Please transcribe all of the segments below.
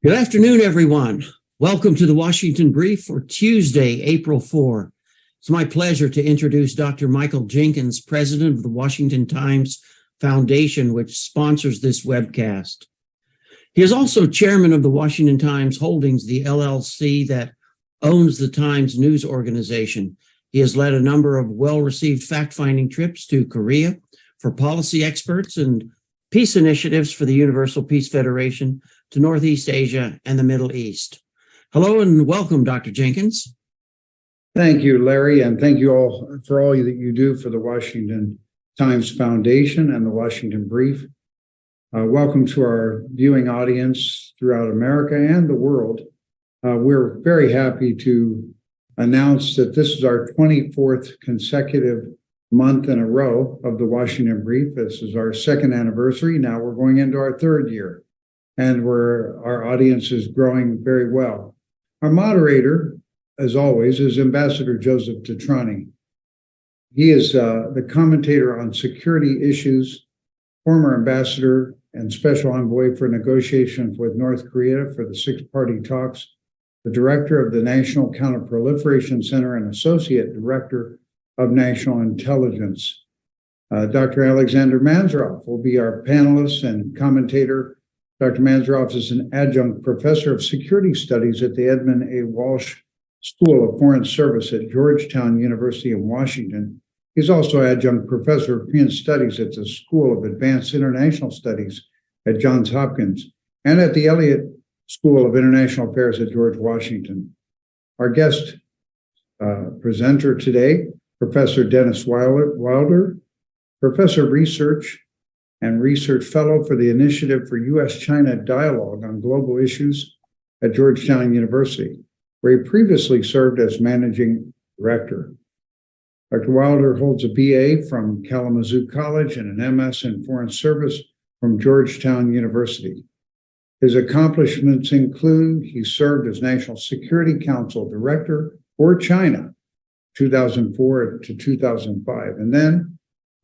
Good afternoon, everyone. Welcome to the Washington Brief for Tuesday, April 4. It's my pleasure to introduce Dr. Michael Jenkins, president of the Washington Times Foundation, which sponsors this webcast. He is also chairman of the Washington Times Holdings, the LLC that owns the Times news organization. He has led a number of well-received fact-finding trips to Korea for policy experts and peace initiatives for the Universal Peace Federation to Northeast Asia and the Middle East. Hello and welcome, Dr. Jenkins. Thank you, Larry, and thank you all for all that you do for the Washington Times Foundation and the Washington Brief. Welcome to our viewing audience throughout America and the world. We're very happy to announce that this is our 24th consecutive month in a row of the Washington Brief. This is our second anniversary. Now we're going into our third year, and our audience is growing very well. Our moderator, as always, is Ambassador Joseph DeTrani. He is the commentator on security issues, former ambassador and special envoy for negotiations with North Korea for the six-party talks, the director of the National Counterproliferation Center and associate director of National Intelligence. Dr. Alexandre Mansourov will be our panelist and commentator. Dr. Mansourov is an adjunct professor of security studies at the Edmund A. Walsh School of Foreign Service at Georgetown University in Washington. He's also adjunct professor of Korean Studies at the School of Advanced International Studies at Johns Hopkins and at the Elliott School of International Affairs at George Washington. Our guest presenter today, Professor Dennis Wilder, Professor of Research and Research Fellow for the Initiative for U.S.-China Dialogue on Global Issues at Georgetown University, where he previously served as managing director. Dr. Wilder holds a BA from Kalamazoo College and an MS in Foreign Service from Georgetown University. His accomplishments include he served as National Security Council Director for China, 2004 to 2005, and then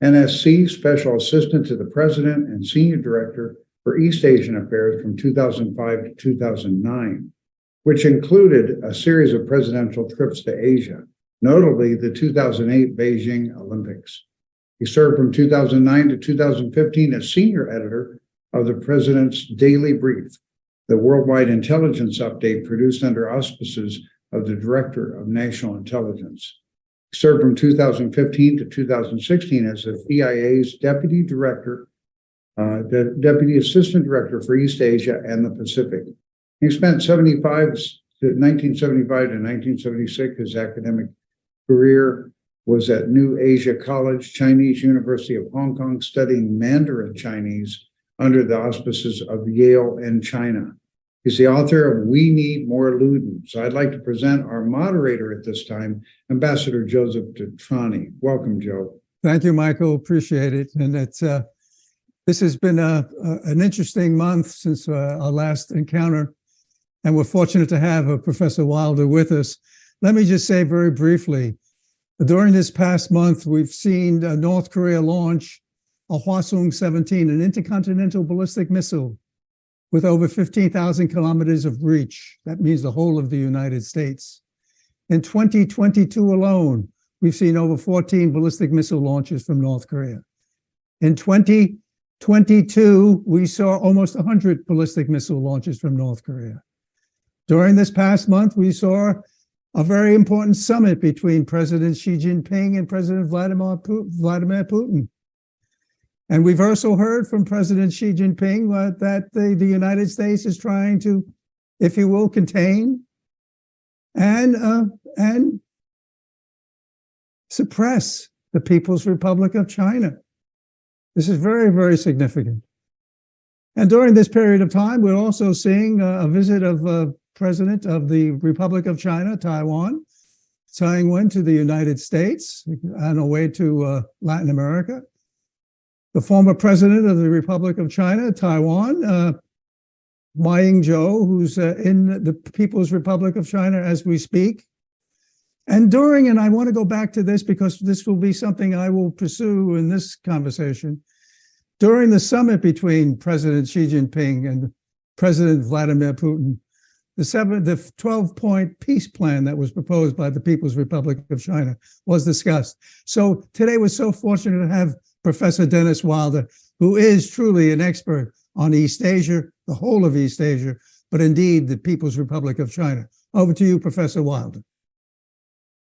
NSC Special Assistant to the President and Senior Director for East Asian Affairs from 2005 to 2009, which included a series of presidential trips to Asia, notably the 2008 Beijing Olympics. He served from 2009 to 2015 as Senior Editor of the President's Daily Brief, the worldwide intelligence update produced under auspices of the Director of National Intelligence. He served from 2015 to 2016 as the CIA's Deputy Director, the Deputy Assistant Director for East Asia and the Pacific. He spent 1975 to 1976. His academic career was at New Asia College, Chinese University of Hong Kong, studying Mandarin Chinese under the auspices of Yale and China. He's the author of We Need More Ludin. So I'd like to present our moderator at this time, Ambassador Joseph DeTrani. Welcome, Joe. Thank you, Michael. Appreciate it. And it's this has been an interesting month since our last encounter, and we're fortunate to have Professor Wilder with us. Let me just say very briefly, during this past month, we've seen North Korea launch a Hwasong-17, an intercontinental ballistic missile with over 15,000 kilometers of reach. That means the whole of the United States. In 2022 alone, we've seen over 14 ballistic missile launches from North Korea. In 2022, we saw almost 100 ballistic missile launches from North Korea. During this past month, we saw a very important summit between President Xi Jinping and President Vladimir Putin. And we've also heard from President Xi Jinping that the United States is trying to, if you will, contain and suppress the People's Republic of China. This is very, very significant. And during this period of time, we're also seeing a visit of President of the Republic of China, Taiwan, Tsai Ing-wen, to the United States on her way to Latin America. The former president of the Republic of China, Taiwan, Ma Ying-jeou, who's in the People's Republic of China as we speak. And I want to go back to this because this will be something I will pursue in this conversation. During the summit between President Xi Jinping and President Vladimir Putin. The 12-point peace plan that was proposed by the People's Republic of China was discussed. So today we're so fortunate to have Professor Dennis Wilder, who is truly an expert on East Asia, the whole of East Asia, but indeed the People's Republic of China. Over to you, Professor Wilder.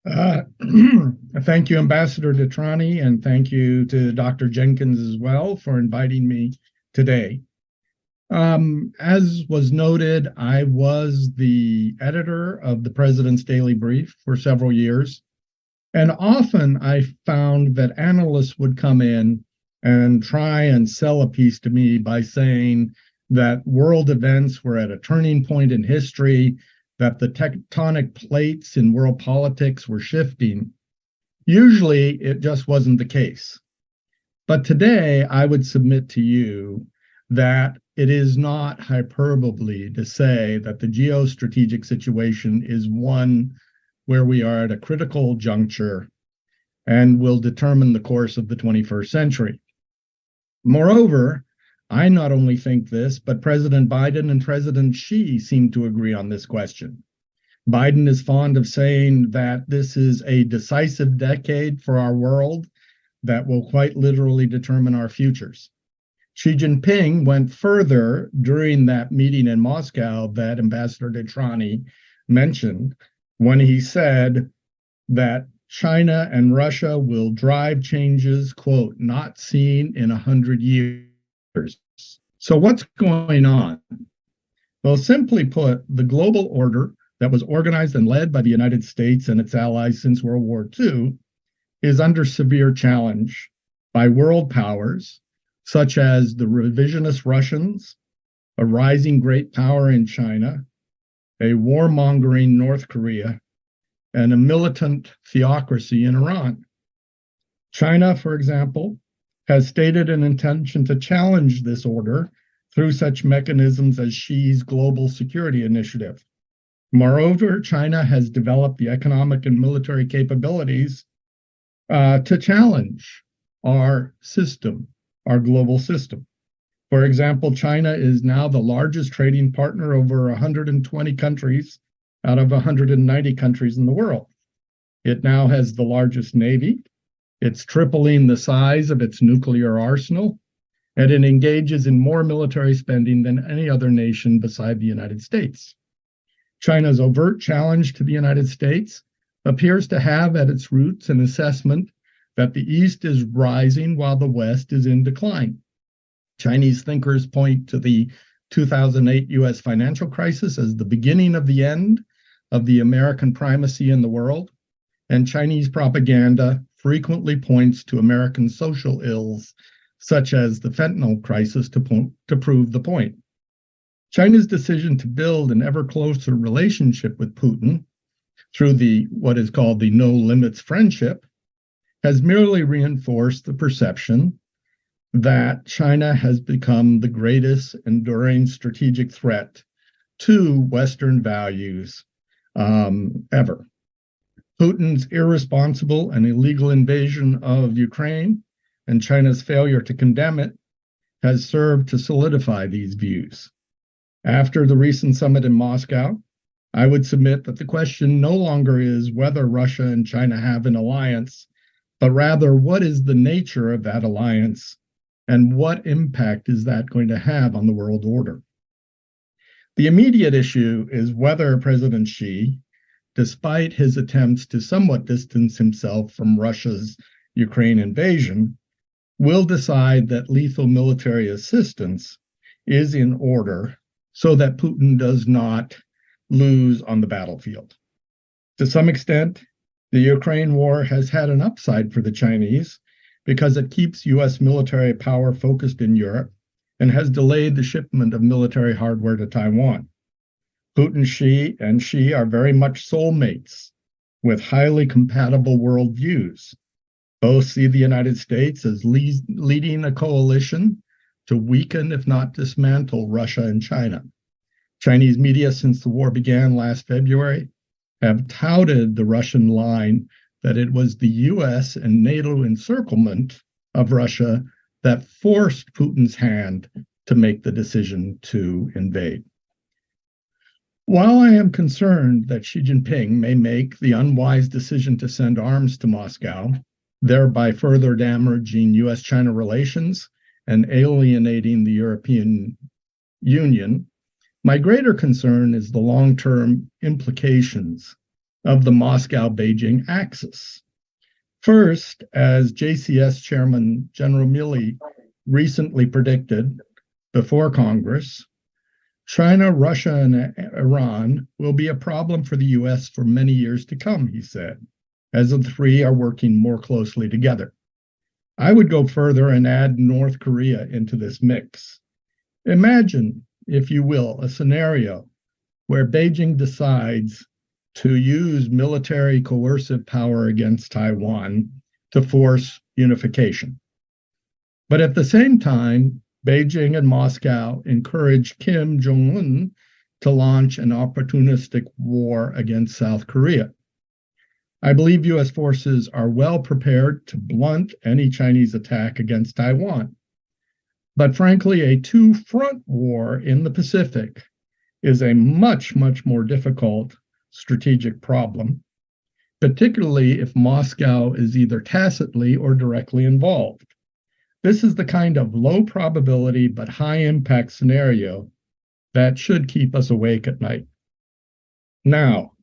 Thank you, Ambassador DeTrani, and thank you to Dr. Jenkins as well for inviting me today. As was noted, I was the editor of the President's Daily Brief for several years, and often I found that analysts would come in and try and sell a piece to me by saying that world events were at a turning point in history, that the tectonic plates in world politics were shifting. Usually, it just wasn't the case. But today, I would submit to you that it is not hyperbole to say that the geostrategic situation is one where we are at a critical juncture and will determine the course of the 21st century. Moreover, I not only think this, but President Biden and President Xi seem to agree on this question. Biden is fond of saying that this is a decisive decade for our world that will quite literally determine our futures. Xi Jinping went further during that meeting in Moscow that Ambassador DeTrani mentioned when he said that China and Russia will drive changes, quote, not seen in 100 years. So what's going on? Well, simply put, the global order that was organized and led by the United States and its allies since World War II is under severe challenge by world powers such as the revisionist Russians, a rising great power in China, a warmongering North Korea, and a militant theocracy in Iran. China, for example, has stated an intention to challenge this order through such mechanisms as Xi's Global Security Initiative. Moreover, China has developed the economic and military capabilities to challenge our system, our global system. For example, China is now the largest trading partner over 120 countries out of 190 countries in the world. It now has the largest navy. It's tripling the size of its nuclear arsenal, and it engages in more military spending than any other nation beside the United States. China's overt challenge to the United States appears to have at its roots an assessment that the East is rising while the West is in decline. Chinese thinkers point to the 2008 US financial crisis as the beginning of the end of the American primacy in the world, and Chinese propaganda frequently points to American social ills, such as the fentanyl crisis, to prove the point. China's decision to build an ever closer relationship with Putin through what is called the no limits friendship has merely reinforced the perception that China has become the greatest enduring strategic threat to Western values ever. Putin's irresponsible and illegal invasion of Ukraine and China's failure to condemn it has served to solidify these views. After the recent summit in Moscow, I would submit that the question no longer is whether Russia and China have an alliance, but rather what is the nature of that alliance and what impact is that going to have on the world order. The immediate issue is whether President Xi, despite his attempts to somewhat distance himself from Russia's Ukraine invasion, will decide that lethal military assistance is in order so that Putin does not lose on the battlefield. To some extent, the Ukraine war has had an upside for the Chinese because it keeps US military power focused in Europe and has delayed the shipment of military hardware to Taiwan. Putin, Xi, and Xi are very much soulmates with highly compatible worldviews. Both see the United States as leading a coalition to weaken, if not dismantle, Russia and China. Chinese media, since the war began last February, have touted the Russian line that it was the US and NATO encirclement of Russia that forced Putin's hand to make the decision to invade. While I am concerned that Xi Jinping may make the unwise decision to send arms to Moscow, thereby further damaging US-China relations and alienating the European Union, my greater concern is the long-term implications of the Moscow-Beijing axis. First, as JCS Chairman General Milley recently predicted before Congress, China, Russia, and Iran will be a problem for the US for many years to come, he said, as the three are working more closely together. I would go further and add North Korea into this mix. Imagine, if you will, a scenario where Beijing decides to use military coercive power against Taiwan to force unification. But at the same time, Beijing and Moscow encourage Kim Jong-un to launch an opportunistic war against South Korea. I believe US forces are well prepared to blunt any Chinese attack against Taiwan. But frankly, a two-front war in the Pacific is a much, much more difficult strategic problem, particularly if Moscow is either tacitly or directly involved. This is the kind of low probability but high impact scenario that should keep us awake at night. Now,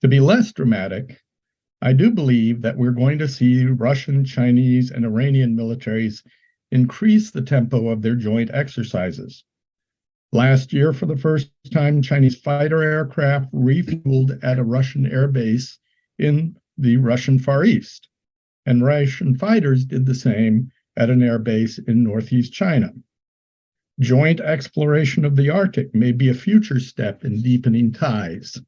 to be less dramatic, I do believe that we're going to see Russian, Chinese, and Iranian militaries increase the tempo of their joint exercises. Last year, for the first time, Chinese fighter aircraft refueled at a Russian air base in the Russian Far East, and Russian fighters did the same at an air base in northeast China. Joint exploration of the Arctic may be a future step in deepening ties,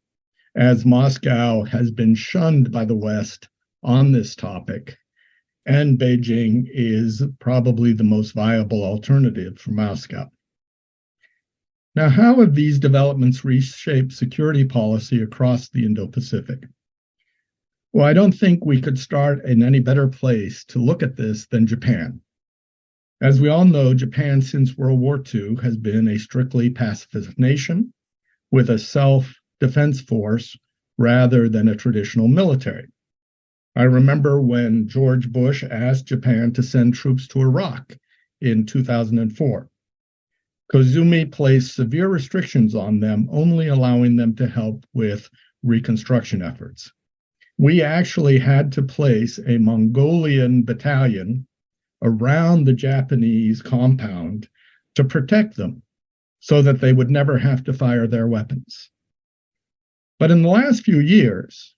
as Moscow has been shunned by the West on this topic, and Beijing is probably the most viable alternative for Moscow. Now, how have these developments reshaped security policy across the Indo-Pacific? Well, I don't think we could start in any better place to look at this than Japan. As we all know, Japan since World War II has been a strictly pacifist nation with a self-defense force rather than a traditional military. I remember when George Bush asked Japan to send troops to Iraq in 2004. Koizumi placed severe restrictions on them, only allowing them to help with reconstruction efforts. We actually had to place a Mongolian battalion around the Japanese compound to protect them so that they would never have to fire their weapons. But in the last few years,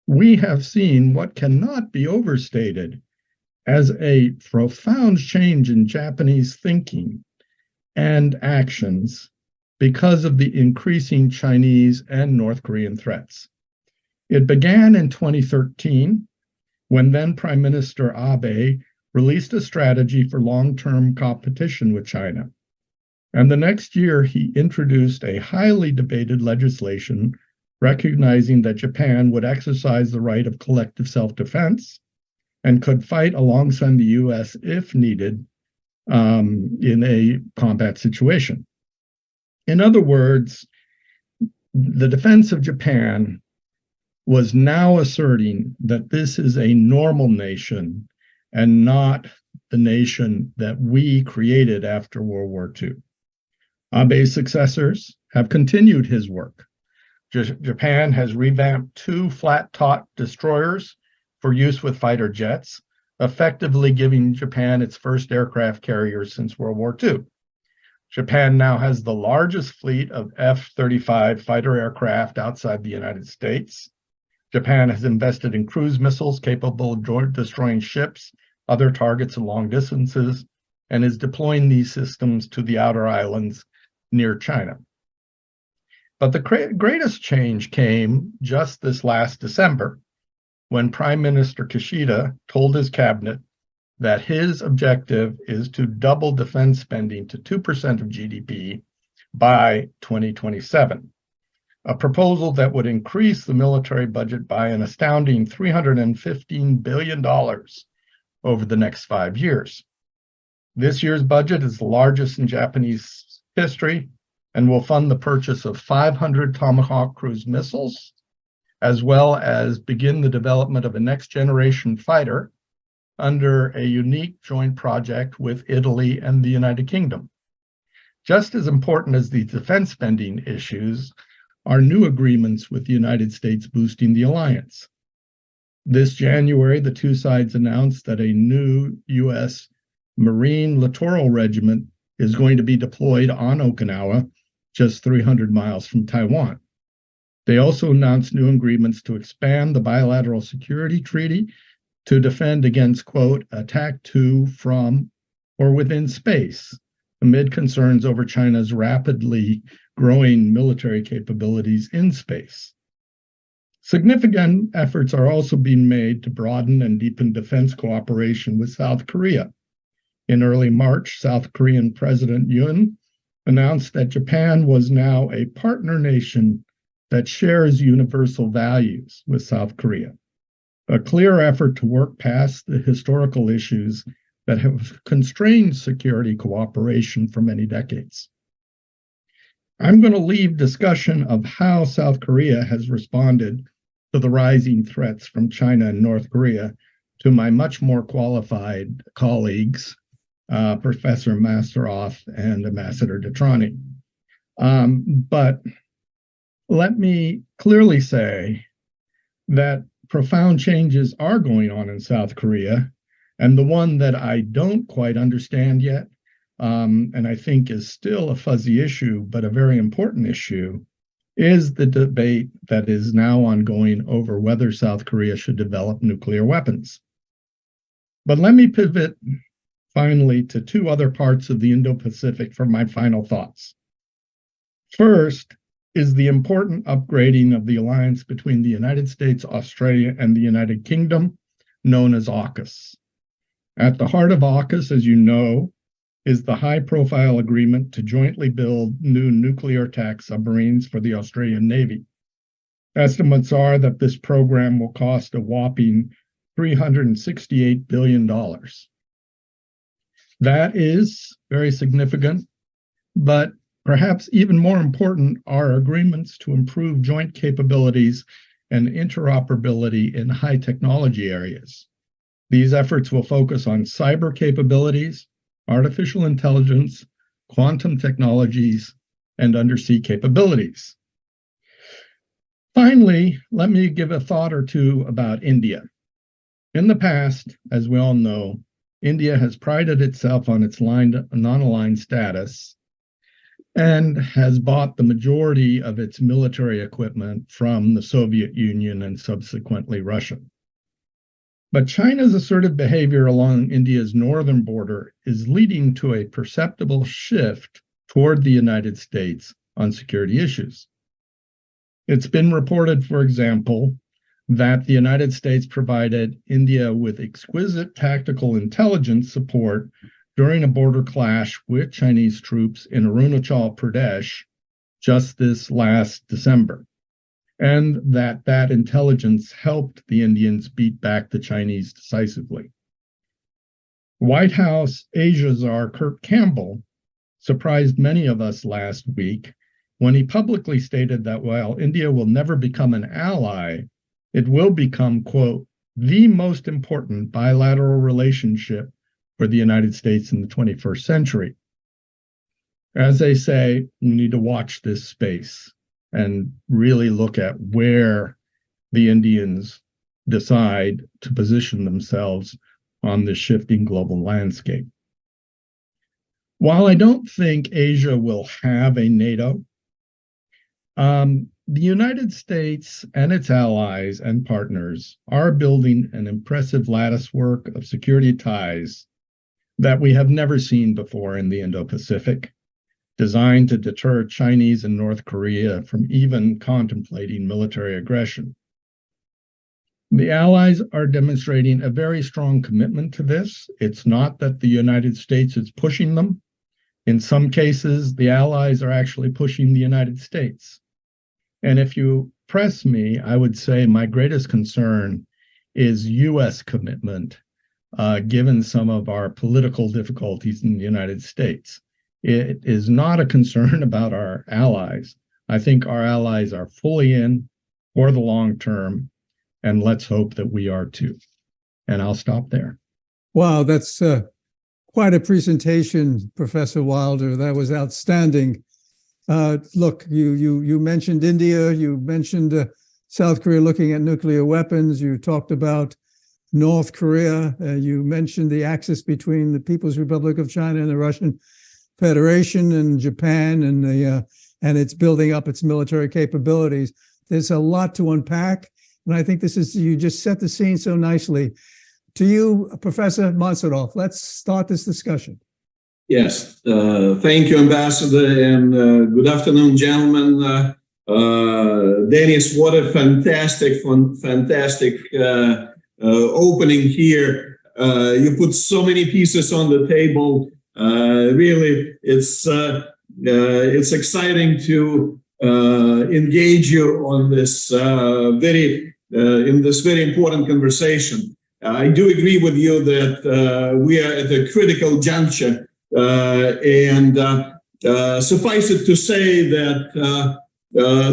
we have seen what cannot be overstated as a profound change in Japanese thinking and actions because of the increasing Chinese and North Korean threats. It began in 2013 when then Prime Minister Abe released a strategy for long-term competition with China. And the next year, he introduced a highly debated legislation recognizing that Japan would exercise the right of collective self-defense and could fight alongside the US if needed in a combat situation. In other words, the defense of Japan was now asserting that this is a normal nation and not the nation that we created after World War II. Abe's successors have continued his work. Japan has revamped 2 flat-top destroyers for use with fighter jets, effectively giving Japan its first aircraft carrier since World War II. Japan now has the largest fleet of F-35 fighter aircraft outside the United States. Japan has invested in cruise missiles capable of destroying ships, other targets at long distances, and is deploying these systems to the outer islands near China. But the greatest change came just this last December, when Prime Minister Kishida told his cabinet that his objective is to double defense spending to 2% of GDP by 2027, a proposal that would increase the military budget by an astounding $315 billion over the next 5 years. This year's budget is the largest in Japanese history and will fund the purchase of 500 Tomahawk cruise missiles, as well as begin the development of a next-generation fighter under a unique joint project with Italy and the United Kingdom. Just as important as the defense spending issues are new agreements with the United States boosting the alliance. This January, the two sides announced that a new U.S. Marine Littoral Regiment is going to be deployed on Okinawa, just 300 miles from Taiwan. They also announced new agreements to expand the bilateral security treaty to defend against, quote, attack to, from, or within space, amid concerns over China's rapidly growing military capabilities in space. Significant efforts are also being made to broaden and deepen defense cooperation with South Korea. In early March, South Korean President Yoon announced that Japan was now a partner nation that shares universal values with South Korea, a clear effort to work past the historical issues that have constrained security cooperation for many decades. I'm going to leave discussion of how South Korea has responded to the rising threats from China and North Korea to my much more qualified colleagues, Professor Mansourov and Ambassador DeTrani. But let me clearly say that profound changes are going on in South Korea, and the one that I don't quite understand yet, and I think is still a fuzzy issue, but a very important issue, is the debate that is now ongoing over whether South Korea should develop nuclear weapons. But let me pivot finally to two other parts of the Indo-Pacific for my final thoughts. First is the important upgrading of the alliance between the United States, Australia, and the United Kingdom, known as AUKUS. At the heart of AUKUS, as you know, is the high-profile agreement to jointly build new nuclear attack submarines for the Australian Navy. Estimates are that this program will cost a whopping $368 billion. That is very significant, but perhaps even more important are agreements to improve joint capabilities and interoperability in high technology areas. These efforts will focus on cyber capabilities, artificial intelligence, quantum technologies, and undersea capabilities. Finally, let me give a thought or two about India. In the past, as we all know, India has prided itself on its non-aligned status and has bought the majority of its military equipment from the Soviet Union and subsequently Russia. But China's assertive behavior along India's northern border is leading to a perceptible shift toward the United States on security issues. It's been reported, for example, that the United States provided India with exquisite tactical intelligence support during a border clash with Chinese troops in Arunachal Pradesh just this last December, and that intelligence helped the Indians beat back the Chinese decisively. White House Asia czar Kurt Campbell surprised many of us last week when he publicly stated that while India will never become an ally, it will become, quote, the most important bilateral relationship for the United States in the 21st century. As they say, we need to watch this space and really look at where the Indians decide to position themselves on the shifting global landscape. While I don't think Asia will have a NATO, the United States and its allies and partners are building an impressive latticework of security ties that we have never seen before in the Indo-Pacific, designed to deter Chinese and North Korea from even contemplating military aggression. The allies are demonstrating a very strong commitment to this. It's not that the United States is pushing them. In some cases, the allies are actually pushing the United States. And if you press me, I would say my greatest concern is U.S. commitment given some of our political difficulties in the United States. It is not a concern about our allies. I think our allies are fully in for the long term, and let's hope that we are too. And I'll stop there. Wow, that's quite a presentation, Professor Wilder. That was outstanding. Look, you mentioned India, you mentioned South Korea looking at nuclear weapons, you talked about North Korea, you mentioned the axis between the People's Republic of China and the Russian Federation and Japan, and it's building up its military capabilities. There's a lot to unpack, and I think you just set the scene so nicely. To you, Professor Mansourov, let's start this discussion. Yes, thank you, Ambassador, and good afternoon, gentlemen. Dennis, what a fantastic opening here. You put so many pieces on the table. Really, it's exciting to engage you on this very important conversation. I do agree with you that we are at a critical juncture, and suffice it to say that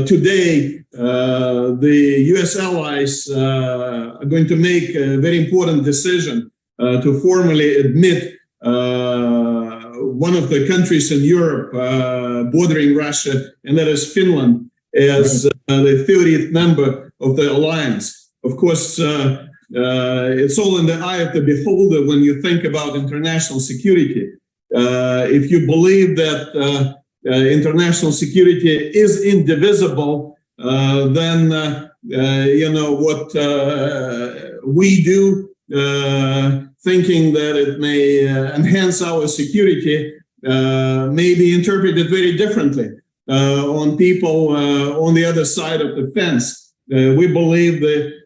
today the U.S. allies are going to make a very important decision to formally admit one of the countries in Europe bordering Russia, and that is Finland, as the 30th member of the alliance. Of course, it's all in the eye of the beholder when you think about international security. If you believe that international security is indivisible, then you know what we do, thinking that it may enhance our security, may be interpreted very differently on people on the other side of the fence. We believe the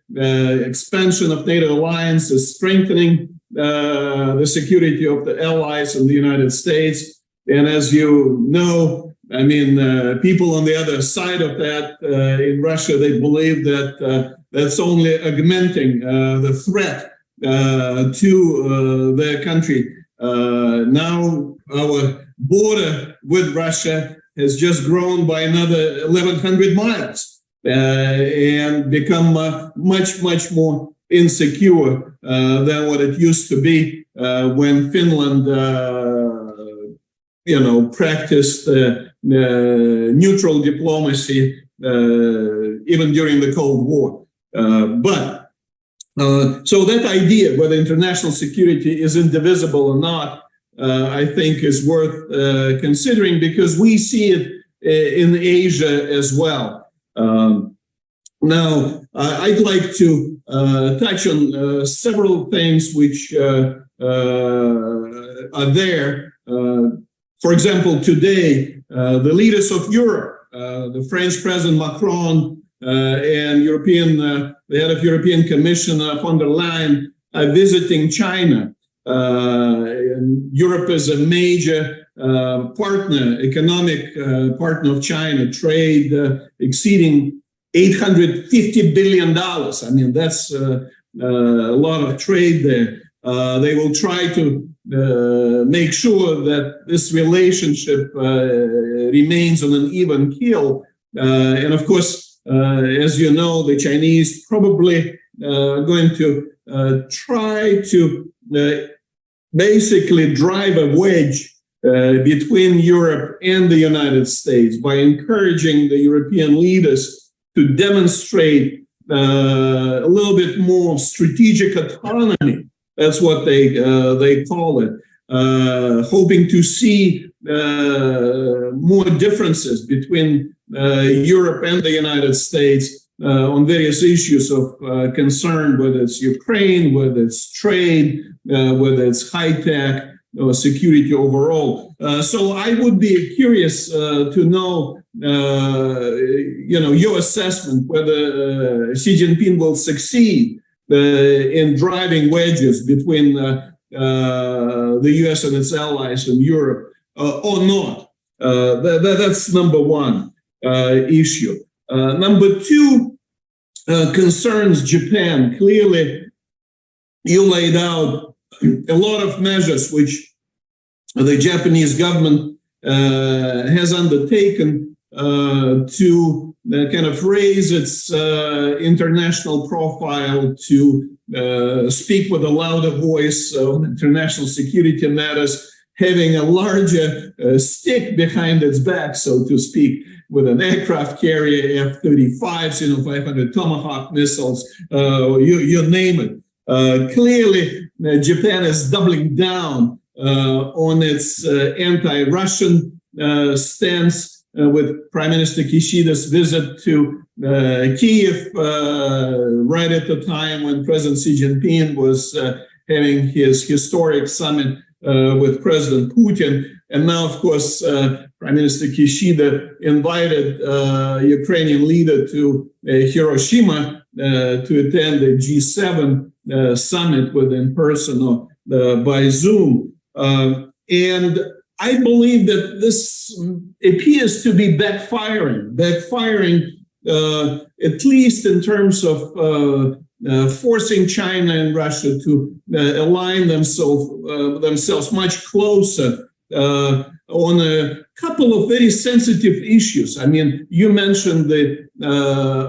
expansion of NATO alliance is strengthening the security of the allies in the United States. And as you know, I mean, people on the other side of that in Russia, they believe that that's only augmenting the threat to their country. Now our border with Russia has just grown by another 1,100 miles and become much more insecure than what it used to be when Finland practiced neutral diplomacy even during the Cold War. So that idea, whether international security is indivisible or not, I think is worth considering, because we see it in Asia as well. Now, I'd like to touch on several things which are there. For example, today, the leaders of Europe, the French President Macron and the head of European Commission von der Leyen are visiting China. And Europe is a major economic partner of China, trade exceeding $850 billion. I mean, that's a lot of trade there. They will try to make sure that this relationship remains on an even keel. And of course, as you know, the Chinese probably going to try to basically drive a wedge between Europe and the United States by encouraging the European leaders to demonstrate a little bit more strategic autonomy. That's what they call it, hoping to see more differences between Europe and the United States on various issues of concern, whether it's Ukraine, whether it's trade, whether it's high tech or security overall. So I would be curious to know, your assessment whether Xi Jinping will succeed in driving wedges between the U.S. and its allies in Europe or not. That's number one issue. Number two concerns Japan. Clearly, you laid out a lot of measures which the Japanese government has undertaken to kind of raise its international profile, to speak with a louder voice on international security matters, having a larger stick behind its back, so to speak, with an aircraft carrier, F-35s, 500 Tomahawk missiles, you name it. Clearly, Japan is doubling down on its anti-Russian stance with Prime Minister Kishida's visit to Kyiv right at the time when President Xi Jinping was having his historic summit with President Putin. And now, of course, Prime Minister Kishida invited Ukrainian leader to Hiroshima to attend the G7 summit, whether in person or by Zoom. And I believe that this appears to be backfiring, at least in terms of forcing China and Russia to align themselves much closer on a couple of very sensitive issues. I mean, you mentioned the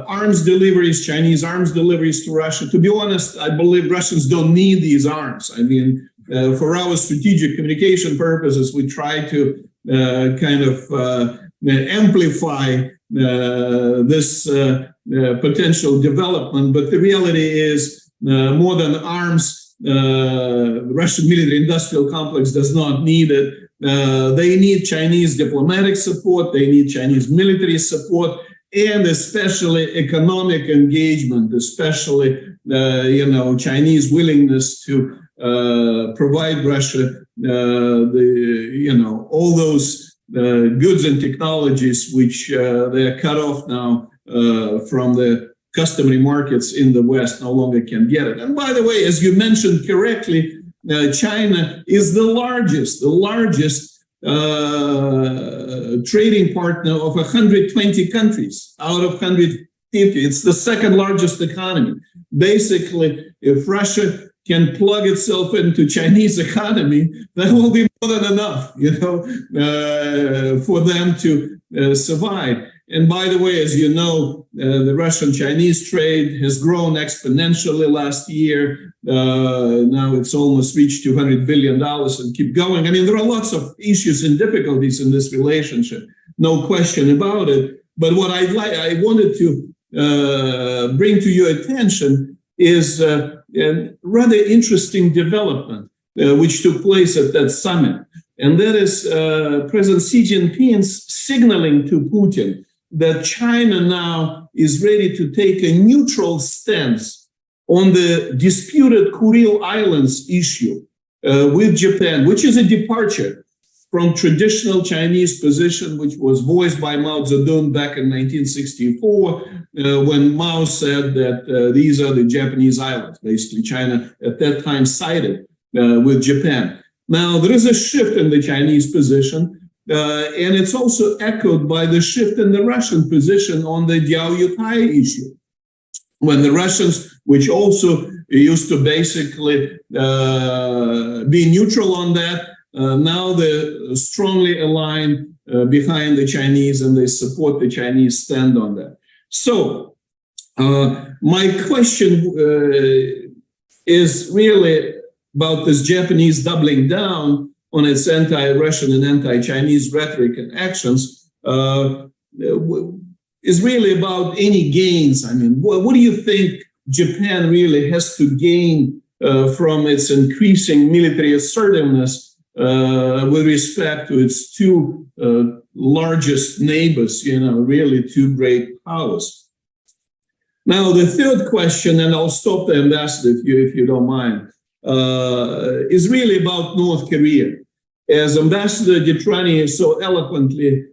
arms deliveries, Chinese arms deliveries to Russia. To be honest, I believe Russians don't need these arms. I mean, for our strategic communication purposes, we try to kind of amplify this potential development. But the reality is, more than arms, the Russian military-industrial complex does not need it. They need Chinese diplomatic support, they need Chinese military support, and especially economic engagement, especially Chinese willingness to provide Russia all those goods and technologies which they are cut off now from the customary markets in the West, no longer can get it. And by the way, as you mentioned correctly, China is the largest trading partner of 120 countries out of 150. It's the second largest economy. Basically, if Russia can plug itself into Chinese economy, that will be more than enough, for them to survive. And by the way, as you know, the Russian-Chinese trade has grown exponentially last year. Now it's almost reached $200 billion and keep going. I mean, there are lots of issues and difficulties in this relationship, no question about it. But what I wanted to bring to your attention is a rather interesting development which took place at that summit. And that is President Xi Jinping's signaling to Putin that China now is ready to take a neutral stance on the disputed Kuril Islands issue with Japan, which is a departure from traditional Chinese position, which was voiced by Mao Zedong back in 1964, when Mao said that these are the Japanese islands. Basically, China at that time sided with Japan. Now, there is a shift in the Chinese position, and it's also echoed by the shift in the Russian position on the Diaoyutai issue. When the Russians, which also used to basically be neutral on that, now they're strongly aligned behind the Chinese, and they support the Chinese stand on that. So my question is really about this Japanese doubling down on its anti-Russian and anti-Chinese rhetoric and actions, is really about any gains. I mean, what do you think Japan really has to gain from its increasing military assertiveness with respect to its two largest neighbors, really two great powers? Now, the third question, and I'll stop the ambassador if you don't mind, is really about North Korea. As Ambassador DeTrani so eloquently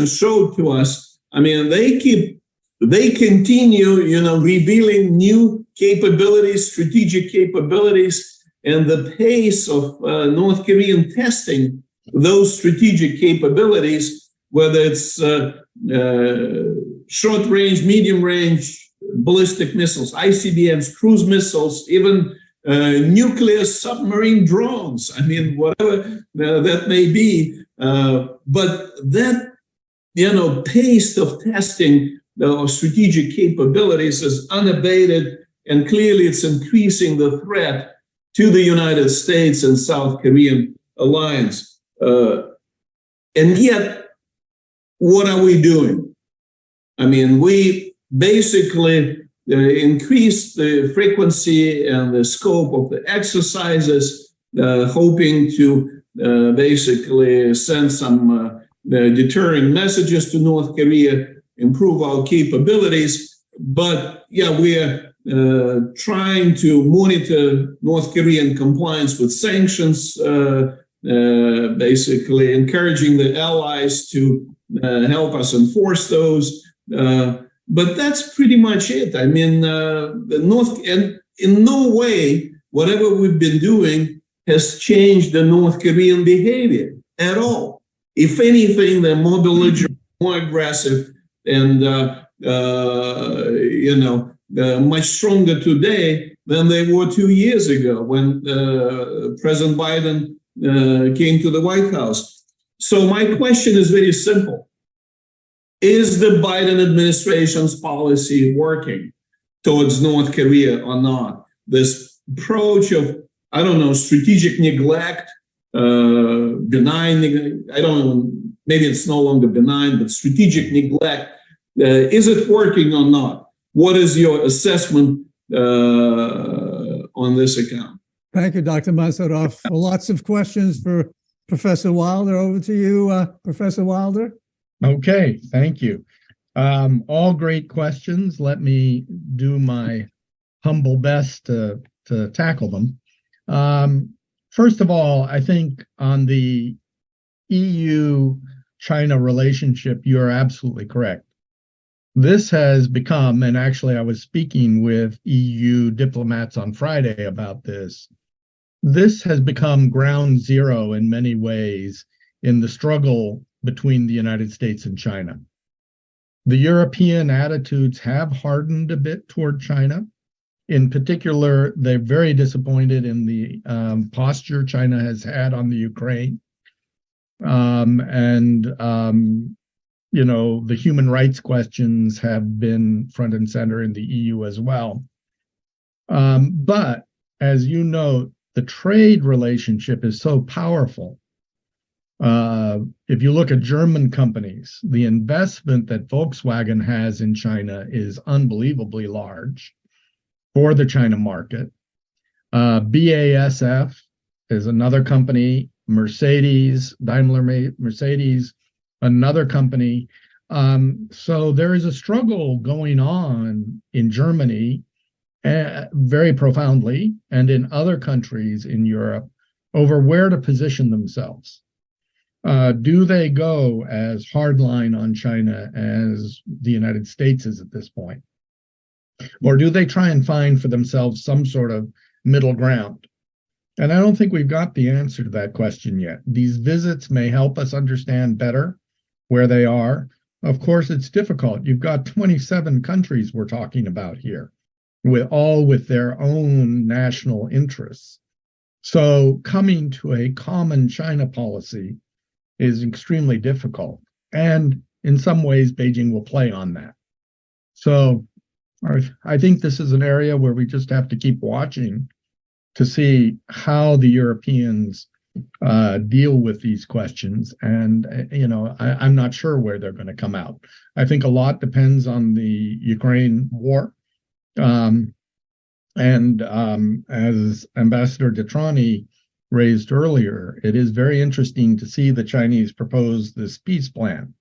showed to us, I mean, they continue, revealing new capabilities, strategic capabilities, and the pace of North Korean testing those strategic capabilities, whether it's short range, medium range, ballistic missiles, ICBMs, cruise missiles, even nuclear submarine drones. I mean, whatever that may be. But that, pace of testing of strategic capabilities is unabated, and clearly it's increasing the threat to the United States and South Korean alliance. And yet, what are we doing? I mean, we basically increased the frequency and the scope of the exercises, hoping to basically send some deterring messages to North Korea, improve our capabilities. But yeah, we are trying to monitor North Korean compliance with sanctions, basically encouraging the allies to help us enforce those. But that's pretty much it. I mean, and in no way, whatever we've been doing has changed the North Korean behavior at all. If anything, they're more belligerent, more aggressive, and much stronger today than they were 2 years ago when President Biden came to the White House. So my question is very simple. Is the Biden administration's policy working towards North Korea or not? This approach of, strategic neglect, benign, maybe it's no longer benign, but strategic neglect, is it working or not? What is your assessment on this account? Thank you, Dr. Mansourov. Well, lots of questions for Professor Wilder. Over to you, Professor Wilder. Okay, thank you. All great questions. Let me do my humble best to tackle them. First of all, I think on the EU-China relationship, you're absolutely correct. This has become, and actually I was speaking with EU diplomats on Friday about this, this has become ground zero in many ways in the struggle between the United States and China. The European attitudes have hardened a bit toward China. In particular, they're very disappointed in the posture China has had on the Ukraine. The human rights questions have been front and center in the EU as well. But as you note, the trade relationship is so powerful. If you look at German companies, the investment that Volkswagen has in China is unbelievably large for the China market. BASF is another company, Daimler Mercedes, another company. So there is a struggle going on in Germany very profoundly, and in other countries in Europe, over where to position themselves. Do they go as hardline on China as the United States is at this point? Or do they try and find for themselves some sort of middle ground? And I don't think we've got the answer to that question yet. These visits may help us understand better where they are. Of course, it's difficult. You've got 27 countries we're talking about here, with their own national interests. So coming to a common China policy is extremely difficult. And in some ways, Beijing will play on that. So I think this is an area where we just have to keep watching to see how the Europeans deal with these questions. And, I'm not sure where they're going to come out. I think a lot depends on the Ukraine war. As Ambassador DeTrani raised earlier, it is very interesting to see the Chinese propose this peace plan.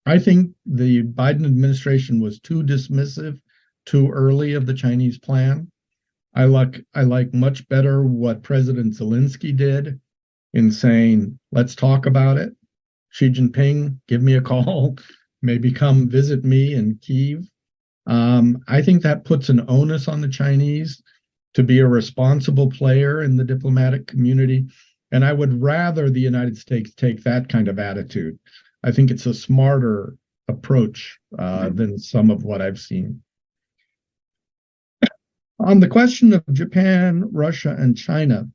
I think the Biden administration was too dismissive too early of the Chinese plan. I like much better what President Zelenskyy did in saying, let's talk about it. Xi Jinping, give me a call, maybe come visit me in Kyiv. I think that puts an onus on the Chinese to be a responsible player in the diplomatic community. And I would rather the United States take that kind of attitude. I think it's a smarter approach than some of what I've seen. On the question of Japan, Russia, and China,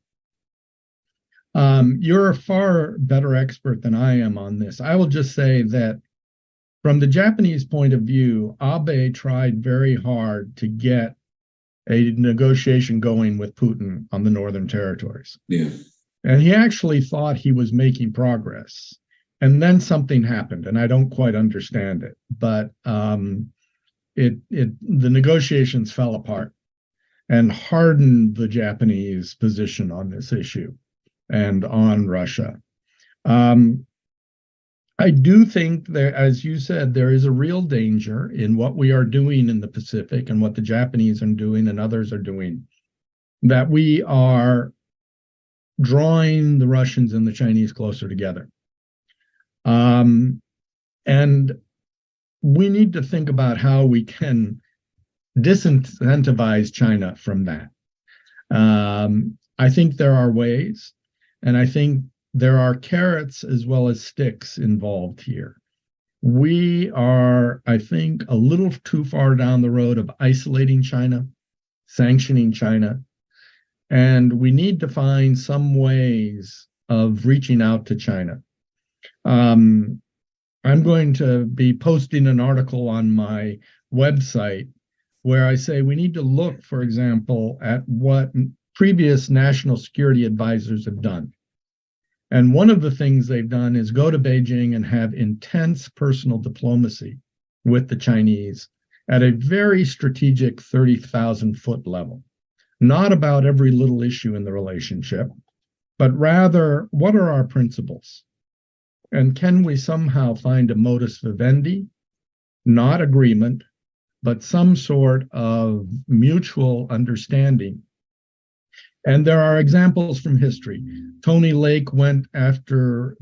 you're a far better expert than I am on this. I will just say that from the Japanese point of view, Abe tried very hard to get a negotiation going with Putin on the Northern Territories. Yeah. And he actually thought he was making progress. And then something happened, and I don't quite understand it. But the negotiations fell apart and hardened the Japanese position on this issue and on Russia. I do think that, as you said, there is a real danger in what we are doing in the Pacific and what the Japanese are doing and others are doing, that we are drawing the Russians and the Chinese closer together. And we need to think about how we can disincentivize China from that. I think there are ways, and I think there are carrots as well as sticks involved here. We are, I think, a little too far down the road of isolating China, sanctioning China, and we need to find some ways of reaching out to China. I'm going to be posting an article on my website where I say we need to look, for example, at what previous national security advisors have done. And one of the things they've done is go to Beijing and have intense personal diplomacy with the Chinese at a very strategic 30,000-foot level. Not about every little issue in the relationship, but rather, what are our principles? And can we somehow find a modus vivendi, not agreement, but some sort of mutual understanding? And there are examples from history. Tony Lake went after,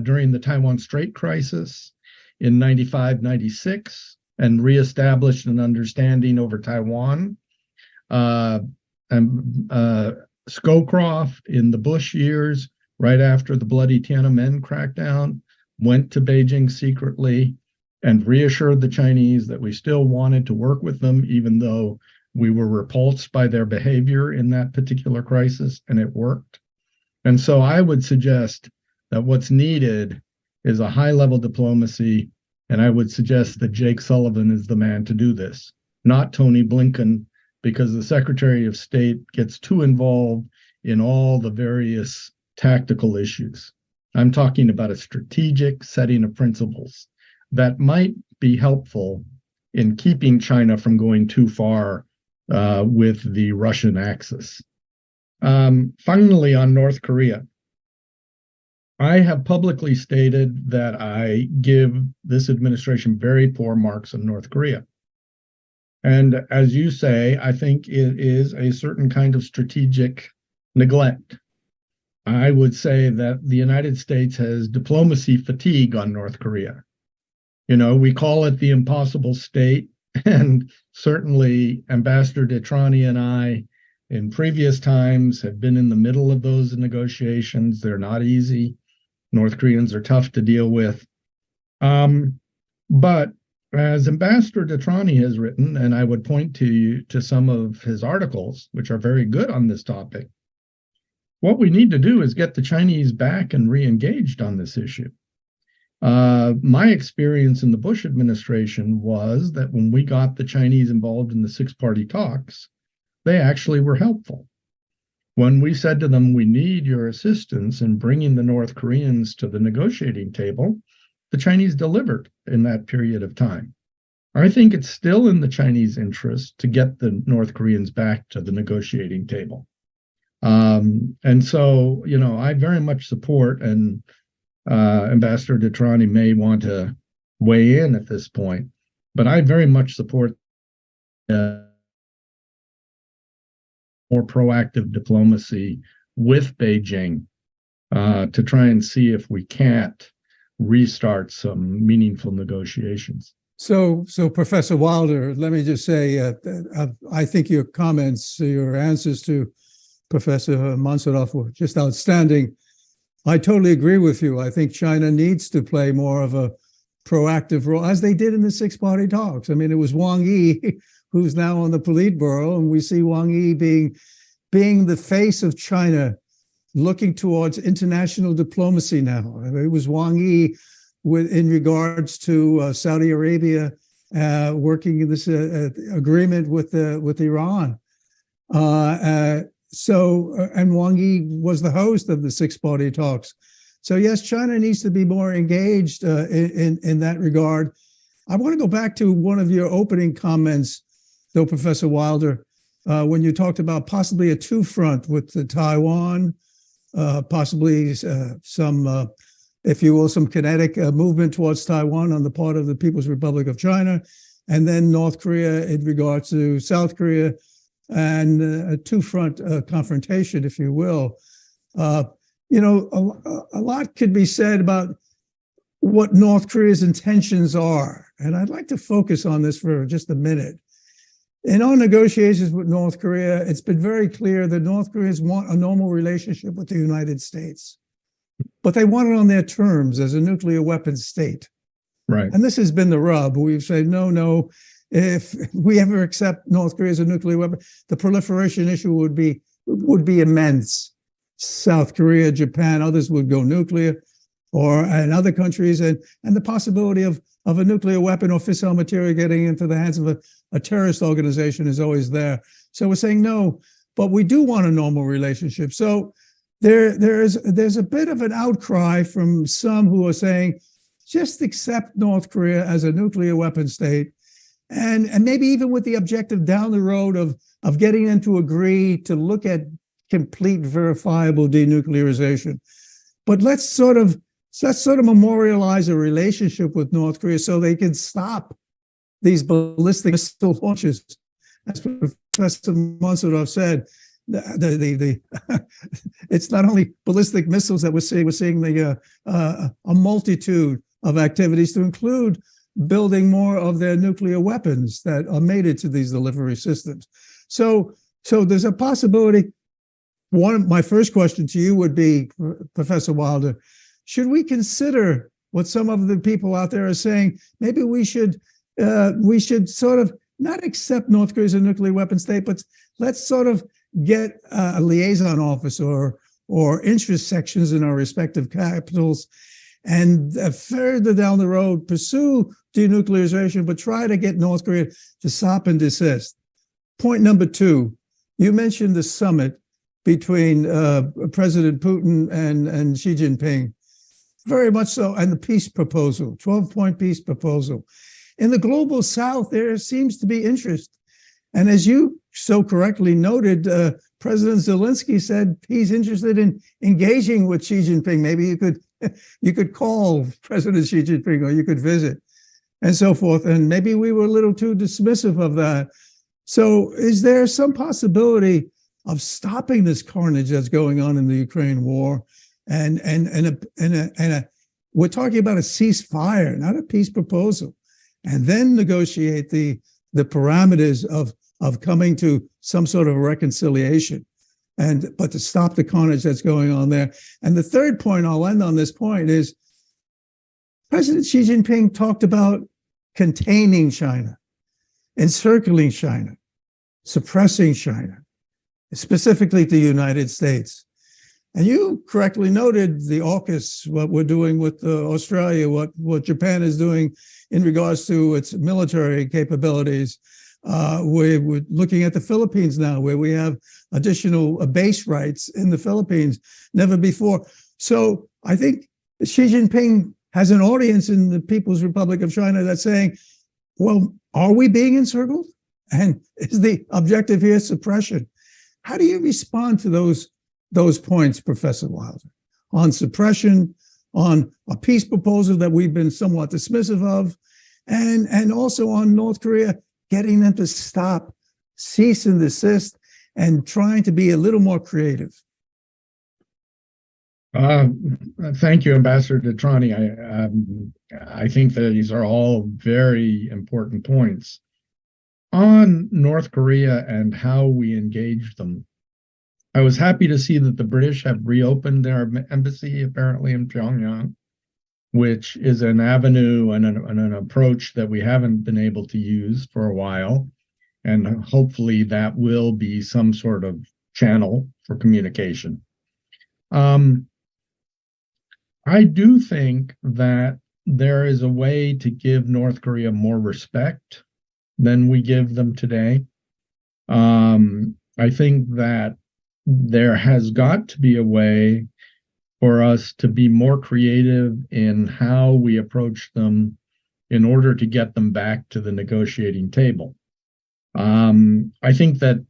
during the Taiwan Strait crisis in 95-96 and reestablished an understanding over Taiwan. And Scowcroft in the Bush years, right after the bloody Tiananmen crackdown, went to Beijing secretly and reassured the Chinese that we still wanted to work with them, even though we were repulsed by their behavior in that particular crisis, and it worked. And so I would suggest that what's needed is a high-level diplomacy, and I would suggest that Jake Sullivan is the man to do this, not Tony Blinken, because the Secretary of State gets too involved in all the various tactical issues. I'm talking about a strategic setting of principles that might be helpful in keeping China from going too far with the Russian axis. Finally, on North Korea, I have publicly stated that I give this administration very poor marks on North Korea. And as you say, I think it is a certain kind of strategic neglect. I would say that the United States has diplomacy fatigue on North Korea. You know, we call it the impossible state. And certainly Ambassador DeTrani and I, in previous times, have been in the middle of those negotiations. They're not easy. North Koreans are tough to deal with. But as Ambassador DeTrani has written, and I would point to you to some of his articles, which are very good on this topic, what we need to do is get the Chinese back and re-engaged on this issue. My experience in the Bush administration was that when we got the Chinese involved in the six-party talks, they actually were helpful. When we said to them, we need your assistance in bringing the North Koreans to the negotiating table, the Chinese delivered in that period of time. I think it's still in the Chinese interest to get the North Koreans back to the negotiating table. And so, you know, I very much support, and Ambassador DeTrani may want to weigh in at this point, but I very much support more proactive diplomacy with Beijing to try and see if we can't restart some meaningful negotiations. So Professor Wilder, let me just say, I think your comments, your answers to Professor Mansourov were just outstanding. I totally agree with you. I think China needs to play more of a proactive role, as they did in the six-party talks. I mean, it was Wang Yi, who's now on the Politburo, and we see Wang Yi being the face of China, looking towards international diplomacy now. I mean, it was Wang Yi in regards to Saudi Arabia working in this agreement with Iran. And Wang Yi was the host of the six-party talks. So yes, China needs to be more engaged in that regard. I want to go back to one of your opening comments, though, Professor Wilder, when you talked about possibly a two-front with Taiwan, possibly some, if you will, some kinetic movement towards Taiwan on the part of the People's Republic of China, and then North Korea in regards to South Korea, and a two-front confrontation, if you will. You know, a lot could be said about what North Korea's intentions are, and I'd like to focus on this for just a minute. In our negotiations with North Korea, it's been very clear that North Koreans want a normal relationship with the United States, but they want it on their terms as a nuclear weapons state. Right. And this has been the rub. We've said, no, if we ever accept North Korea as a nuclear weapon, the proliferation issue would be immense. South Korea, Japan, others would go nuclear, and other countries, and the possibility of a nuclear weapon or fissile material getting into the hands of a terrorist organization is always there. So we're saying no, but we do want a normal relationship. So there's a bit of an outcry from some who are saying, just accept North Korea as a nuclear weapon state, and maybe even with the objective down the road of getting them to agree to look at complete verifiable denuclearization. But let's sort of memorialize a relationship with North Korea so they can stop these ballistic missile launches. As Professor Mansourov said, it's not only ballistic missiles that we're seeing a multitude of activities to include building more of their nuclear weapons that are mated to these delivery systems. So there's a possibility. My first question to you would be, Professor Wilder, should we consider what some of the people out there are saying? Maybe we should sort of not accept North Korea as a nuclear weapon state, but let's sort of get a liaison office or interest sections in our respective capitals, and further down the road pursue denuclearization, but try to get North Korea to stop and desist. Point number two, you mentioned the summit between President Putin and Xi Jinping. Very much so, and the peace proposal, 12-point peace proposal. In the global South, there seems to be interest. And as you so correctly noted, President Zelenskyy said he's interested in engaging with Xi Jinping. Maybe you could call President Xi Jinping, or you could visit, and so forth. And maybe we were a little too dismissive of that. So is there some possibility of stopping this carnage that's going on in the Ukraine war? And we're talking about a ceasefire, not a peace proposal, and then negotiate the parameters of coming to some sort of reconciliation, but to stop the carnage that's going on there. And the third point, I'll end on this point, is President Xi Jinping talked about containing China, encircling China, suppressing China, specifically the United States. And you correctly noted the AUKUS, what we're doing with Australia, what Japan is doing in regards to its military capabilities. We're looking at the Philippines now, where we have additional base rights in the Philippines, never before. So I think Xi Jinping has an audience in the People's Republic of China that's saying, well, are we being encircled? And is the objective here suppression? How do you respond to those points, Professor Wilder, on suppression, on a peace proposal that we've been somewhat dismissive of, and also on North Korea getting them to stop, cease and desist, and trying to be a little more creative? Thank you, Ambassador DeTrani. I think that these are all very important points. On North Korea and how we engage them, I was happy to see that the British have reopened their embassy, apparently, in Pyongyang. which is an avenue and an approach that we haven't been able to use for a while. And hopefully that will be some sort of channel for communication. I do think that there is a way to give North Korea more respect than we give them today. I think that there has got to be a way for us to be more creative in how we approach them in order to get them back to the negotiating table. I think that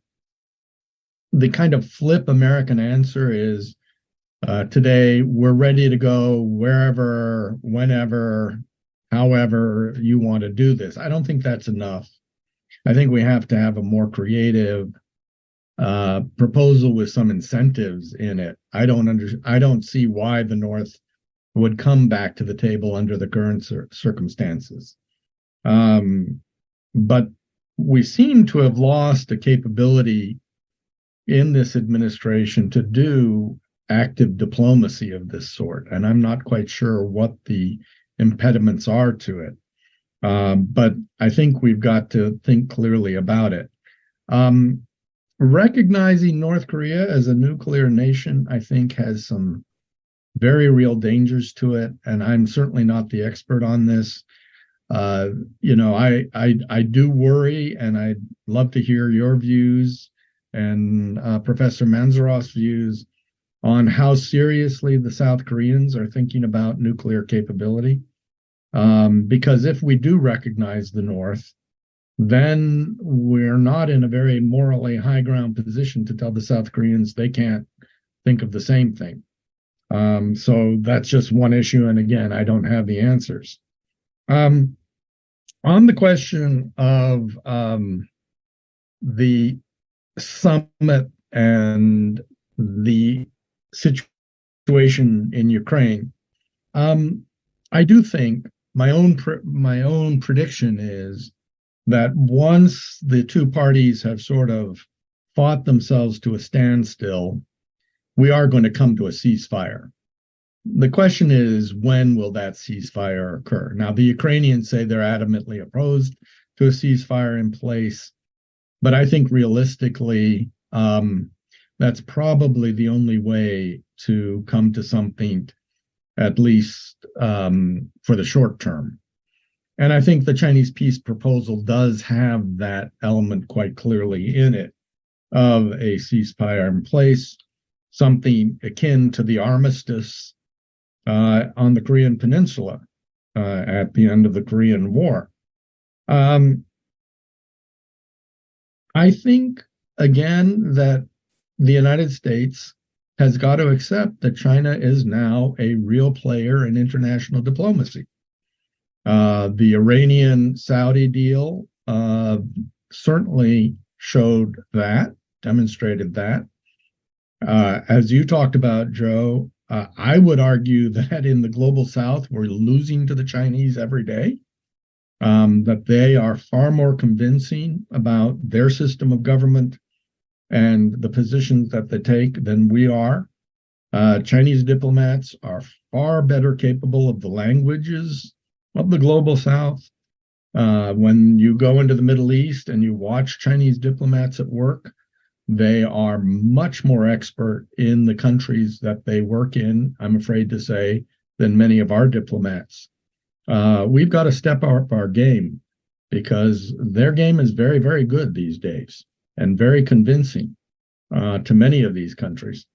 the kind of flip American answer is today we're ready to go wherever, whenever, however you want to do this. I don't think that's enough. I think we have to have a more creative proposal with some incentives in it. I don't see why the North would come back to the table under the current circumstances. But we seem to have lost a capability in this administration to do active diplomacy of this sort, and I'm not quite sure what the impediments are to it. But I think we've got to think clearly about it. Recognizing North Korea as a nuclear nation, I think, has some very real dangers to it, and I'm certainly not the expert on this. I do worry, and I'd love to hear your views and Professor Mansorov's views on how seriously the South Koreans are thinking about nuclear capability. Because if we do recognize the North, then we're not in a very morally high ground position to tell the South Koreans they can't think of the same thing. So that's just one issue. And again, I don't have the answers. On the question of the summit and the situation in Ukraine, I do think my own prediction is that once the two parties have sort of fought themselves to a standstill, we are going to come to a ceasefire. The question is, when will that ceasefire occur? Now, the Ukrainians say they're adamantly opposed to a ceasefire in place, but I think realistically, that's probably the only way to come to something, at least for the short term. And I think the Chinese peace proposal does have that element quite clearly in it, of a ceasefire in place, something akin to the armistice on the Korean Peninsula at the end of the Korean War. I think, again, that the United States has got to accept that China is now a real player in international diplomacy. The Iranian-Saudi deal certainly showed that, demonstrated that. As you talked about, Joe, I would argue that in the global South, we're losing to the Chinese every day, that they are far more convincing about their system of government and the positions that they take than we are. Chinese diplomats are far better capable of the languages of the global South. When you go into the Middle East and you watch Chinese diplomats at work, they are much more expert in the countries that they work in, I'm afraid to say, than many of our diplomats. We've got to step up our game, because their game is very, very good these days and very convincing to many of these countries.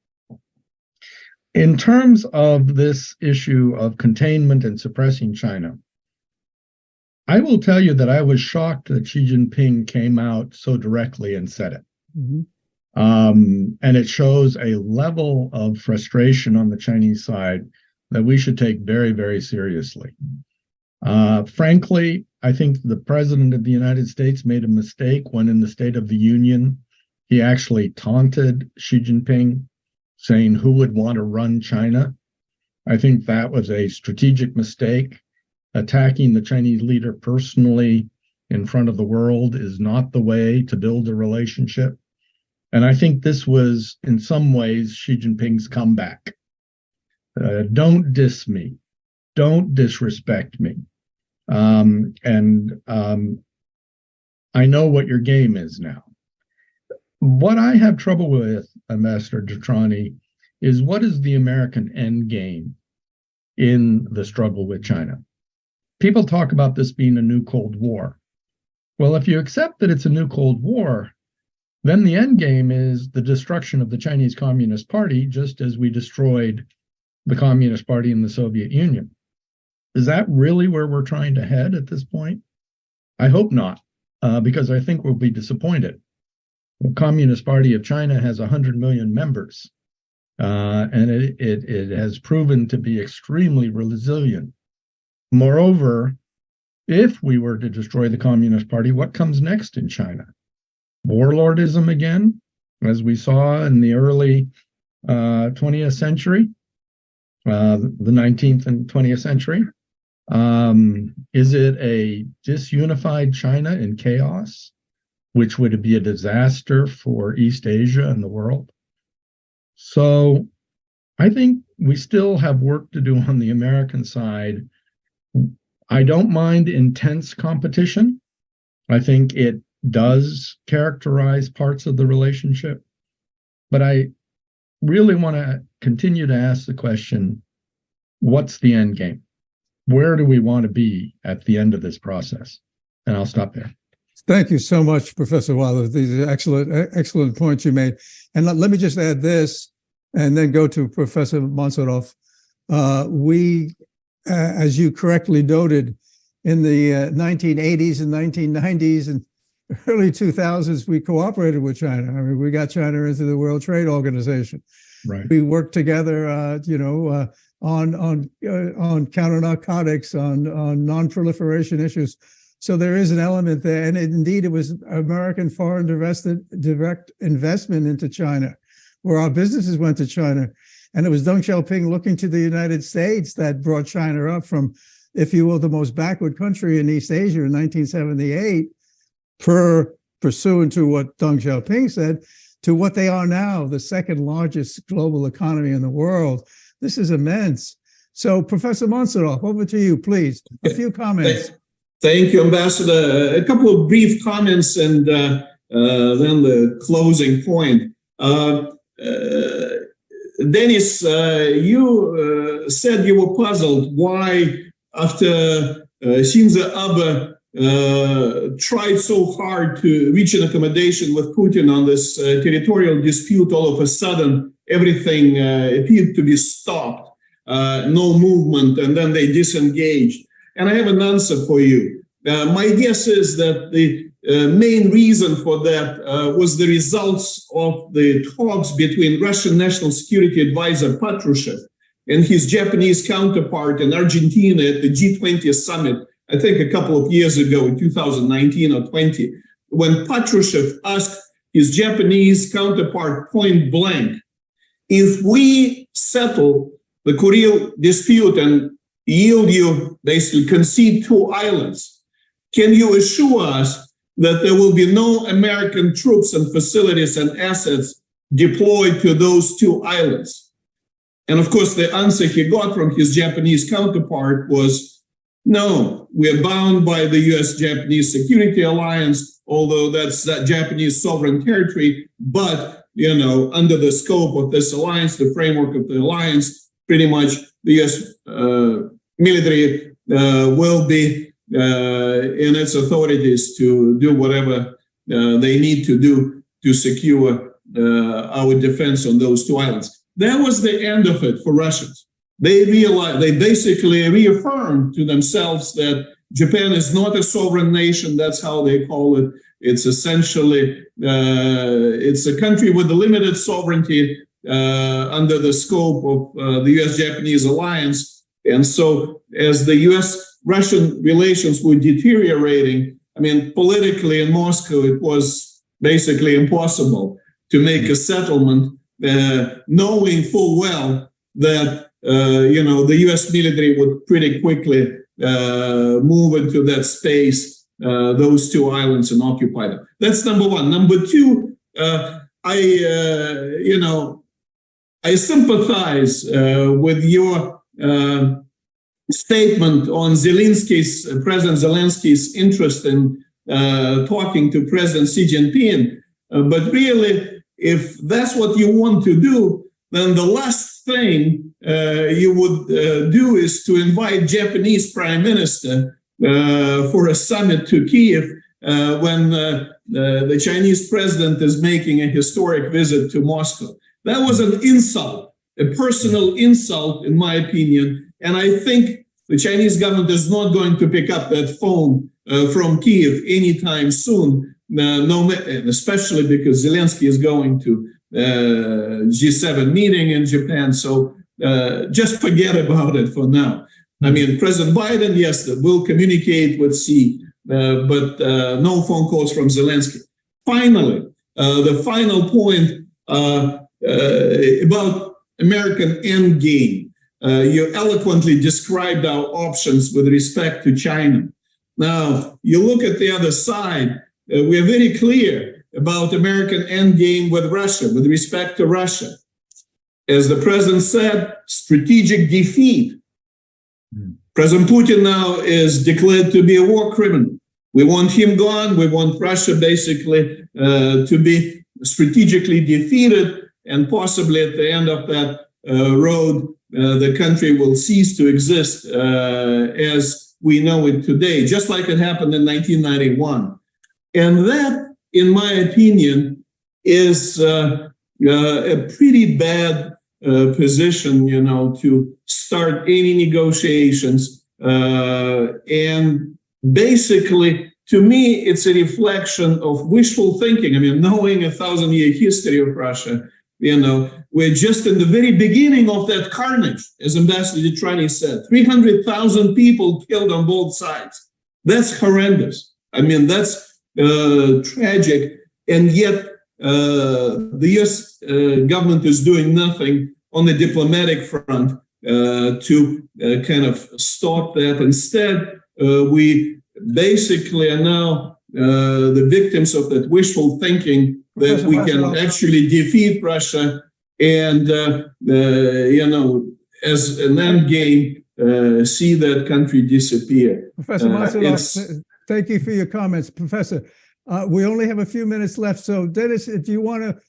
In terms of this issue of containment and suppressing China, I will tell you that I was shocked that Xi Jinping came out so directly and said it. Mm-hmm. And it shows a level of frustration on the Chinese side that we should take very, very seriously. Frankly, I think the President of the United States made a mistake when in the State of the Union, he actually taunted Xi Jinping, saying who would want to run China. I think that was a strategic mistake. Attacking the Chinese leader personally in front of the world is not the way to build a relationship. And I think this was, in some ways, Xi Jinping's comeback. Don't diss me. don't disrespect me. I know what your game is now. What I have trouble with, Ambassador DeTrani, is what is the American end game in the struggle with China? People talk about this being a new Cold War. Well, if you accept that it's a new Cold War, then the end game is the destruction of the Chinese Communist Party, just as we destroyed the Communist Party in the Soviet Union. Is that really where we're trying to head at this point? I hope not, because I think we'll be disappointed. The Communist Party of China has 100 million members, and it has proven to be extremely resilient. Moreover, if we were to destroy the Communist Party, what comes next in China? Warlordism again, as we saw in the early 20th century, the 19th and 20th century. Is it a disunified China in chaos, which would be a disaster for East Asia and the world? So I think we still have work to do on the American side. I don't mind intense competition. I think it does characterize parts of the relationship, but I really want to continue to ask the question, what's the end game? Where do we want to be at the end of this process? And I'll stop there. Thank you so much, Professor Wilder. These are excellent points you made. And let me just add this and then go to Professor Mansourov. We, as you correctly noted, in the 1980s and 1990s and early 2000s, we cooperated with China. I mean, we got China into the World Trade Organization. Right. We worked together, on counter narcotics, on non-proliferation issues. So there is an element there, and indeed, it was American foreign direct investment into China, where our businesses went to China, and it was Deng Xiaoping looking to the United States that brought China up from, if you will, the most backward country in East Asia in 1978, pursuant to what Deng Xiaoping said, to what they are now, the second largest global economy in the world. This is immense. So, Professor Mansourov, over to you, please. A few comments. Thank you, Ambassador. A couple of brief comments and then the closing point. Dennis, you said you were puzzled why, after Shinzo Abe tried so hard to reach an accommodation with Putin on this territorial dispute, all of a sudden everything appeared to be stopped, no movement, and then they disengaged. And I have an answer for you. My guess is that the main reason for that was the results of the talks between Russian National Security Advisor Patrushev and his Japanese counterpart in Argentina at the G20 summit, I think a couple of years ago in 2019 or 20, when Patrushev asked his Japanese counterpart point blank, if we settle the Kuril dispute and yield you, basically concede 2 islands, can you assure us that there will be no American troops and facilities and assets deployed to those 2 islands? And of course, the answer he got from his Japanese counterpart was, no, we're bound by the US-Japanese Security Alliance, although that's that Japanese sovereign territory, but, under the scope of this alliance, the framework of the alliance, pretty much the US military will be in its authorities to do whatever they need to do to secure our defense on those 2 islands. That was the end of it for Russians. They realized, they basically reaffirmed to themselves that Japan is not a sovereign nation. That's how they call it. It's essentially, it's a country with a limited sovereignty under the scope of the US-Japanese alliance. And so as the US-Russian relations were deteriorating, I mean, politically in Moscow, it was basically impossible to make a settlement, knowing full well that, the US military would pretty quickly move into that space, those 2 islands, and occupy them. That's number one. Number two, I sympathize with your statement on President Zelensky's interest in talking to President Xi Jinping. But really, if that's what you want to do, then the last thing you would do is to invite Japanese Prime Minister for a summit to Kyiv when the Chinese president is making a historic visit to Moscow. That was an insult, a personal insult, in my opinion. And I think the Chinese government is not going to pick up that phone from Kyiv anytime soon, especially because Zelenskyy is going to G7 meeting in Japan. So just forget about it for now. I mean, President Biden, yes, will communicate with Xi, but no phone calls from Zelenskyy. Finally, the final point about American endgame. You eloquently described our options with respect to China. Now, you look at the other side, we are very clear about American endgame with Russia, with respect to Russia. As the president said, strategic defeat. President Putin now is declared to be a war criminal. We want him gone. We want Russia basically to be strategically defeated, and possibly at the end of that road, the country will cease to exist as we know it today, just like it happened in 1991. And that, in my opinion, is a pretty bad position, to start any negotiations. And basically, to me, it's a reflection of wishful thinking. I mean, knowing 1,000-year history of Russia, we're just in the very beginning of that carnage, as Ambassador DeTrani said. 300,000 people killed on both sides. That's horrendous. I mean, that's tragic. And yet, the U.S. government is doing nothing on the diplomatic front to kind of stop that. Instead, we basically are now the victims of that wishful thinking that we can actually defeat Russia and, as an end game, see that country disappear. Professor Mansourov, thank you for your comments. Professor, we only have a few minutes left. So, Dennis, do you want to,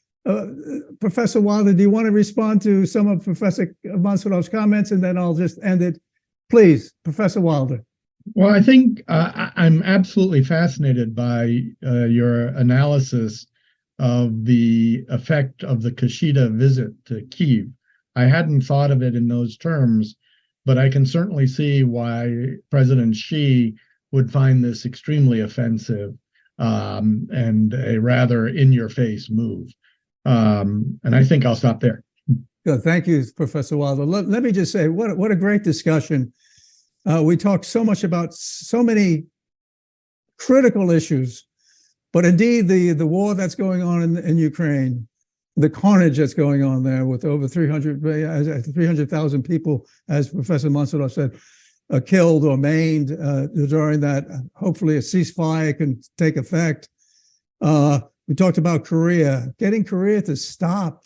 Professor Wilder, do you want to respond to some of Professor Mansourov's comments, and then I'll just end it? Please, Professor Wilder. Well, I think I'm absolutely fascinated by your analysis of the effect of the Kishida visit to Kyiv. I hadn't thought of it in those terms, but I can certainly see why President Xi would find this extremely offensive and a rather in-your-face move. And I think I'll stop there. Good. Thank you, Professor Wilder. Let me just say, what a great discussion. We talked so much about so many critical issues, but indeed the war that's going on in Ukraine, the carnage that's going on there with over 300,000 people, as Professor Mansourov said, killed or maimed during that. Hopefully a ceasefire can take effect. We talked about Korea, getting Korea to stop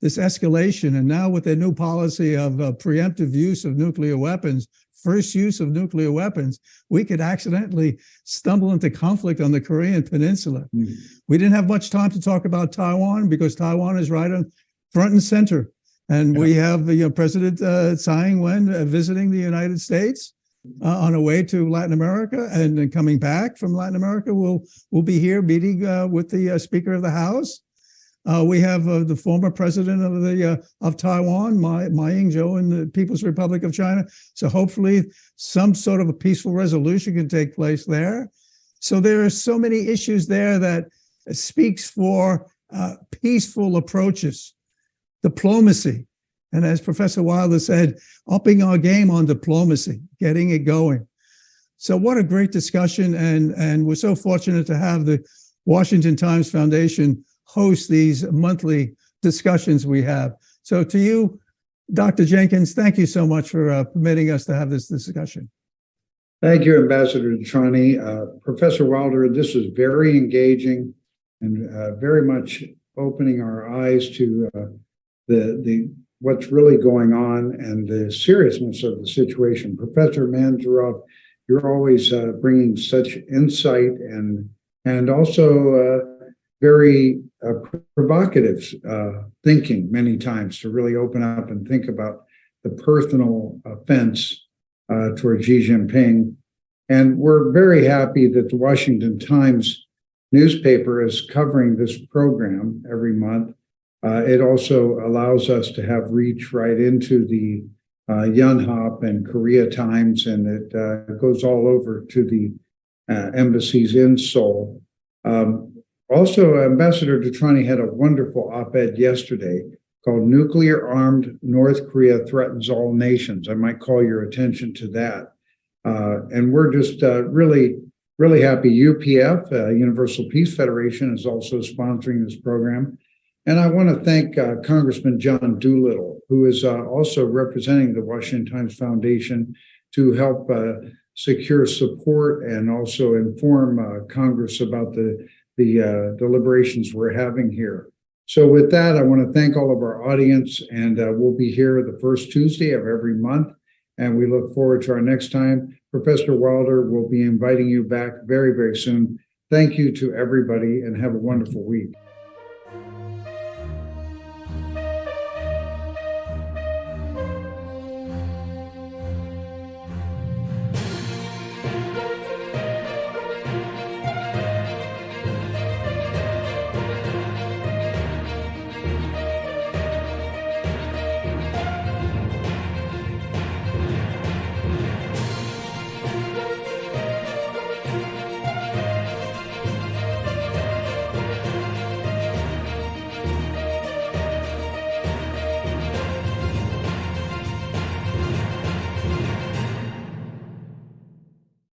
this escalation. And now with their new policy of preemptive use of nuclear weapons, first use of nuclear weapons, we could accidentally stumble into conflict on the Korean Peninsula. We didn't have much time to talk about Taiwan because Taiwan is right on front and center. And we have President Tsai Ing-wen visiting the United States on her way to Latin America, and then coming back from Latin America, we'll be here meeting with the Speaker of the House. We have the former president of Taiwan, Ma Ying-jeou, in the People's Republic of China. So hopefully some sort of a peaceful resolution can take place there. So there are so many issues there that speaks for peaceful approaches, diplomacy. And as Professor Wilder said, upping our game on diplomacy, getting it going. So what a great discussion. And we're so fortunate to have the Washington Times Foundation host these monthly discussions we have. So to you, Dr. Jenkins, thank you so much for permitting us to have this discussion. Thank you, Ambassador DeTrani. Professor Wilder, this is very engaging and very much opening our eyes to the what's really going on and the seriousness of the situation. Professor Mansourov, you're always bringing such insight and also very provocative thinking many times to really open up and think about the personal offense toward Xi Jinping. And we're very happy that the Washington Times newspaper is covering this program every month. It also allows us to have reach right into the Yonhap and Korea Times, and it goes all over to the embassies in Seoul. Also, Ambassador DeTrani had a wonderful op-ed yesterday called Nuclear-Armed North Korea Threatens All Nations. I might call your attention to that. And we're just really happy. UPF, Universal Peace Federation, is also sponsoring this program. And I want to thank Congressman John Doolittle, who is also representing the Washington Times Foundation to help secure support and also inform Congress about the deliberations we're having here. So with that, I want to thank all of our audience, and we'll be here the first Tuesday of every month. And we look forward to our next time. Professor Wilder will be inviting you back very, very soon. Thank you to everybody and have a wonderful week.